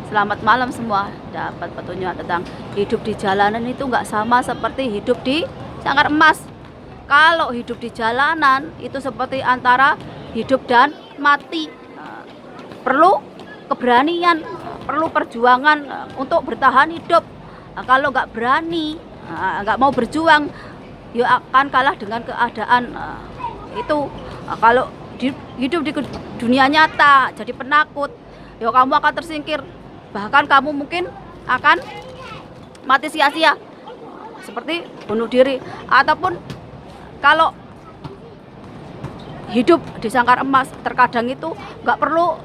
Selamat malam semua. Dapat petunjuk tentang hidup di jalanan itu nggak sama seperti hidup di sangkar emas. Kalau hidup di jalanan itu seperti antara hidup dan mati. Perlu keberanian, perlu perjuangan untuk bertahan hidup. Kalau nggak berani, nggak mau berjuang, ya akan kalah dengan keadaan. Itu kalau hidup di dunia nyata jadi penakut, ya kamu akan tersingkir. Bahkan kamu mungkin akan mati sia-sia, seperti bunuh diri. Ataupun kalau hidup di sangkar emas, terkadang itu nggak perlu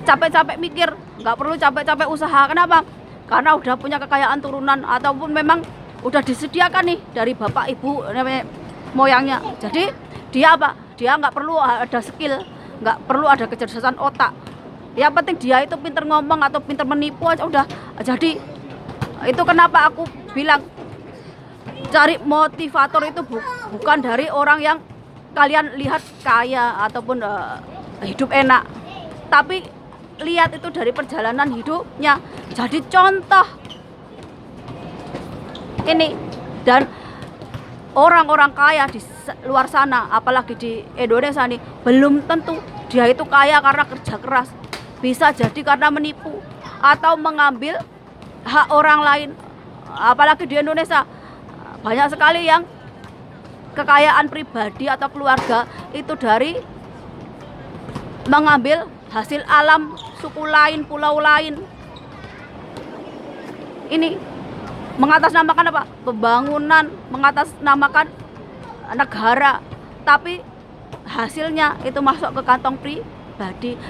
capek-capek mikir, nggak perlu capek-capek usaha. Kenapa? Karena udah punya kekayaan turunan, ataupun memang udah disediakan nih dari bapak ibu moyangnya. Jadi dia apa? Dia nggak perlu ada skill, nggak perlu ada kecerdasan otak. Yang penting dia itu pinter ngomong atau pinter menipu aja udah. Jadi itu kenapa aku bilang cari motivator itu bukan dari orang yang kalian lihat kaya ataupun hidup enak, tapi lihat itu dari perjalanan hidupnya. Jadi contoh ini. Dan orang-orang kaya di luar sana, apalagi di Indonesia nih, belum tentu dia itu kaya karena kerja keras. Bisa jadi karena menipu atau mengambil hak orang lain. Apalagi di Indonesia banyak sekali yang kekayaan pribadi atau keluarga itu dari mengambil hasil alam suku lain, pulau lain. Ini mengatasnamakan apa? Pembangunan, mengatasnamakan negara, tapi hasilnya itu masuk ke kantong pribadi.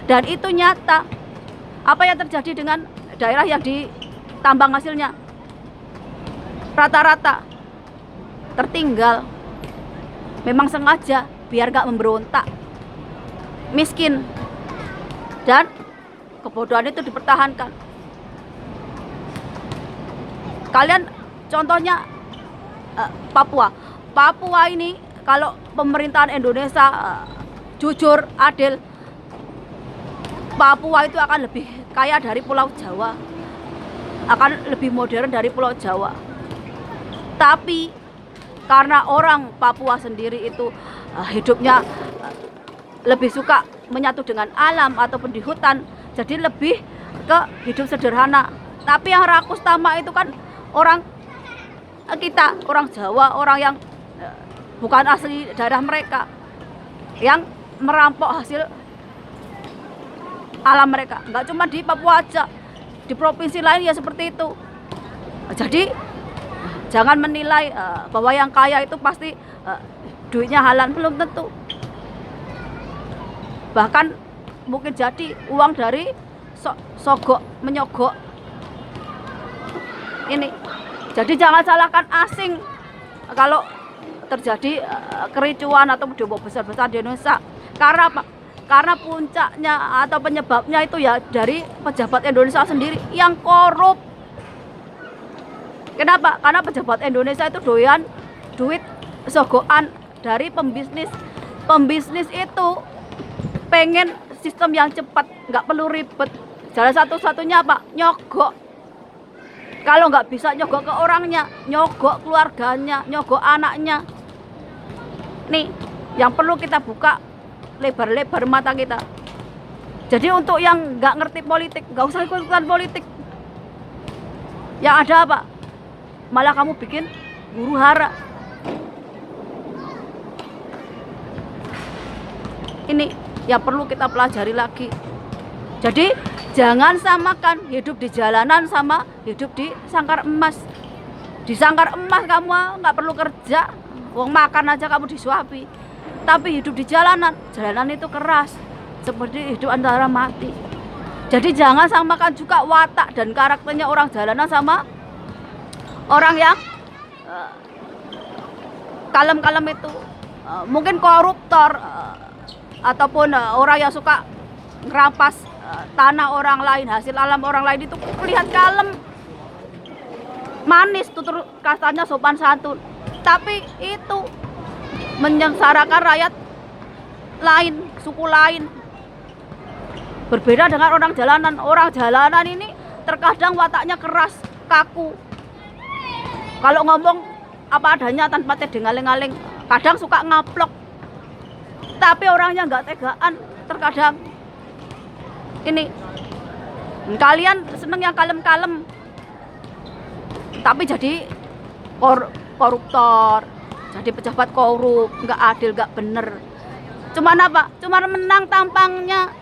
Dan itu nyata. Apa yang terjadi dengan daerah yang ditambang hasilnya? Rata-rata tertinggal. Memang sengaja biar gak memberontak, miskin, dan kebodohan itu dipertahankan. Kalian contohnya Papua ini, kalau pemerintahan Indonesia jujur, adil, Papua itu akan lebih kaya dari Pulau Jawa, akan lebih modern dari Pulau Jawa. Tapi karena orang Papua sendiri itu hidupnya lebih suka menyatu dengan alam ataupun di hutan, jadi lebih ke hidup sederhana. Tapi yang rakus tamak itu kan orang kita, orang Jawa, orang yang bukan asli daerah mereka, yang merampok hasil alam mereka. Nggak cuma di Papua aja, di provinsi lain ya seperti itu. Jadi jangan menilai bahwa yang kaya itu pasti duitnya halal, belum tentu. Bahkan mungkin jadi uang dari sogok menyogok ini. Jadi jangan salahkan asing kalau terjadi kericuan atau demo besar-besar di Indonesia. Karena apa? Karena puncaknya atau penyebabnya itu ya dari pejabat Indonesia sendiri yang korup. Kenapa? Karena pejabat Indonesia itu doyan duit sogokan dari pembisnis. Pembisnis itu pengen sistem yang cepat, nggak perlu ribet. Jalan satu-satunya apa? Nyogok. Kalau nggak bisa nyogok ke orangnya, nyogok keluarganya, nyogok anaknya. Nih, yang perlu kita buka lebar-lebar mata kita. Jadi untuk yang nggak ngerti politik, nggak usah ikut-ikutan politik. Yang ada apa? Malah kamu bikin huru hara. Ini yang perlu kita pelajari lagi. Jadi jangan samakan hidup di jalanan sama hidup di sangkar emas. Di sangkar emas kamu nggak perlu kerja, uang makan aja kamu disuapi. Tapi hidup di jalanan itu keras, seperti hidup antara mati. Jadi jangan samakan juga watak dan karakternya orang jalanan sama orang yang kalem-kalem itu. Mungkin koruptor ataupun orang yang suka ngerampas tanah orang lain, hasil alam orang lain, itu lihat kalem, manis, tutur katanya sopan santun. Tapi itu menyengsarakan rakyat lain, suku lain. Berbeda dengan orang jalanan. Orang jalanan ini terkadang wataknya keras, kaku. Kalau ngomong apa adanya tanpa tedeng-aling-aling, kadang suka ngaplok. Tapi orangnya nggak tegaan terkadang. Ini kalian seneng yang kalem-kalem, tapi jadi koruptor, jadi pejabat korup, nggak adil, nggak bener. Cuman apa? Cuman menang tampangnya,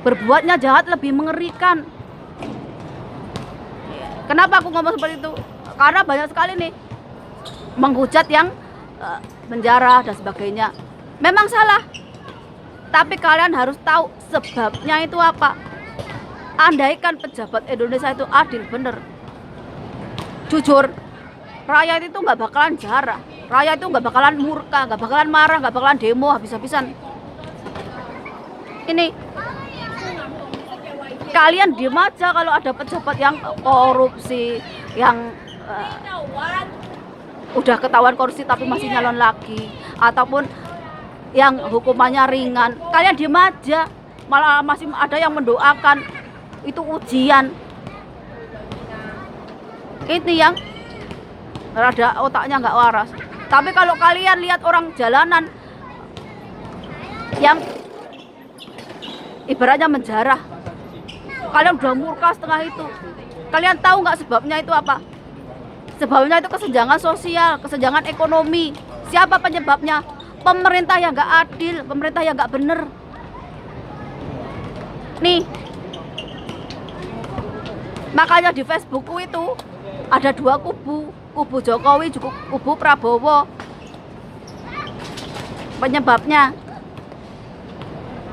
berbuatnya jahat lebih mengerikan. Kenapa aku ngomong seperti itu? Karena banyak sekali nih menghujat yang penjara dan sebagainya. Memang salah, tapi kalian harus tahu sebabnya itu apa. Andaikan pejabat Indonesia itu adil bener, jujur, rakyat itu nggak bakalan jarah, rakyat itu nggak bakalan murka, nggak bakalan marah, nggak bakalan demo habis-habisan. Ini kalian diem aja kalau ada pejabat yang korupsi, yang udah ketahuan korupsi tapi masih nyalon lagi, ataupun yang hukumannya ringan, kalian diem aja. Malah masih ada yang mendoakan itu ujian. Ini yang rada otaknya nggak waras. Tapi kalau kalian lihat orang jalanan yang ibaratnya menjarah, kalian udah murka setengah itu. Kalian tahu nggak sebabnya itu apa? Sebabnya itu kesenjangan sosial, kesenjangan ekonomi. Siapa penyebabnya? Pemerintah yang nggak adil, pemerintah yang nggak bener. Nih, makanya di Facebookku itu ada dua kubu, kubu Jokowi, juga kubu Prabowo. Penyebabnya,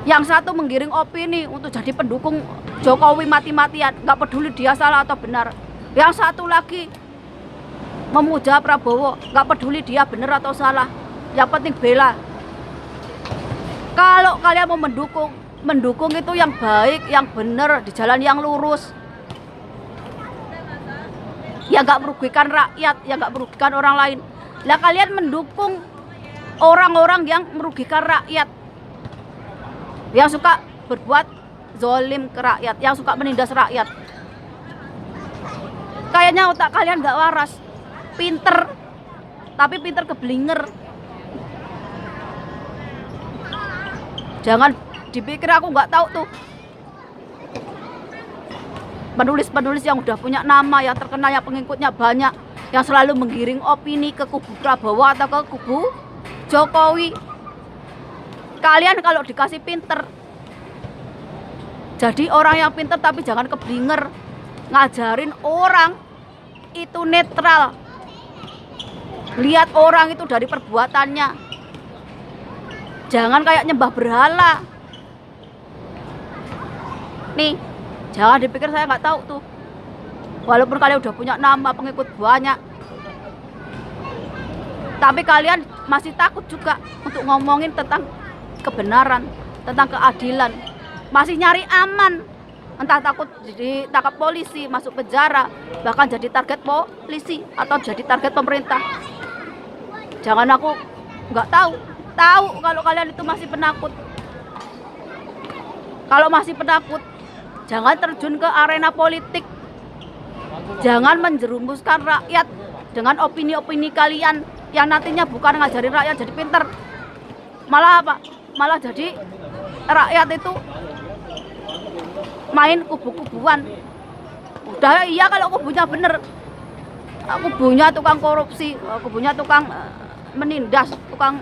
yang satu menggiring opini untuk jadi pendukung Jokowi mati-matian, nggak peduli dia salah atau benar. Yang satu lagi memuja Prabowo, nggak peduli dia benar atau salah, yang penting bela. Kalau kalian mau mendukung itu yang baik, yang benar, di jalan yang lurus, yang nggak merugikan rakyat, yang nggak merugikan orang lain. Lah kalian mendukung orang-orang yang merugikan rakyat, yang suka berbuat zolim ke rakyat, yang suka menindas rakyat. Kayaknya otak kalian nggak waras. Pinter, tapi pinter keblinger. Jangan dipikir aku nggak tahu tuh. Penulis-penulis yang udah punya nama, yang terkenal, yang pengikutnya banyak, yang selalu menggiring opini ke kubu Prabowo atau ke kubu Jokowi. Kalian kalau dikasih pinter, jadi orang yang pinter, tapi jangan keblinger. Ngajarin orang itu netral. Lihat orang itu dari perbuatannya. Jangan kayak nyembah berhala. Nih, jangan dipikir saya nggak tahu tuh. Walaupun kalian udah punya nama, pengikut banyak, tapi kalian masih takut juga untuk ngomongin tentang kebenaran, tentang keadilan. Masih nyari aman. Entah takut ditangkap polisi, masuk penjara, bahkan jadi target polisi atau jadi target pemerintah. Jangan aku nggak tahu kalau kalian itu masih penakut. Kalau masih penakut, jangan terjun ke arena politik. Jangan menjerumuskan rakyat dengan opini-opini kalian yang nantinya bukan ngajarin rakyat jadi pinter. Malah apa? Malah jadi rakyat itu main kubu-kubuan. Udah iya kalau kubunya bener. Kubunya tukang korupsi, kubunya tukang menindas, tukang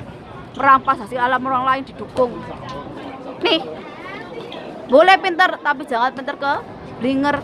merampas hasil alam orang lain didukung. Nih, boleh pinter tapi jangan pinter ke blinger.